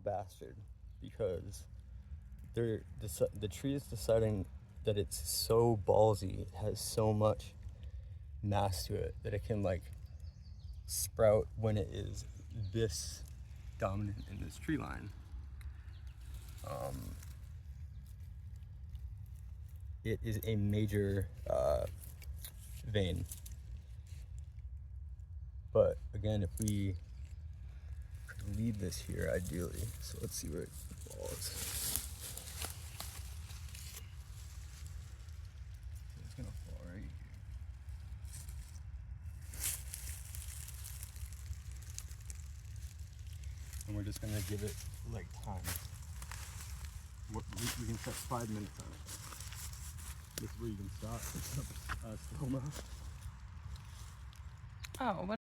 bastard because the tree is deciding that it's so ballsy, it has so much mass to it that it can like sprout when it is this dominant in this tree line. It is a major vein. But again, if we could leave this here ideally, so let's see where it falls. It's gonna fall right here. And we're just gonna give it like time. We can set 5 minutes on it. This is where you can stop. Still now. Oh, what?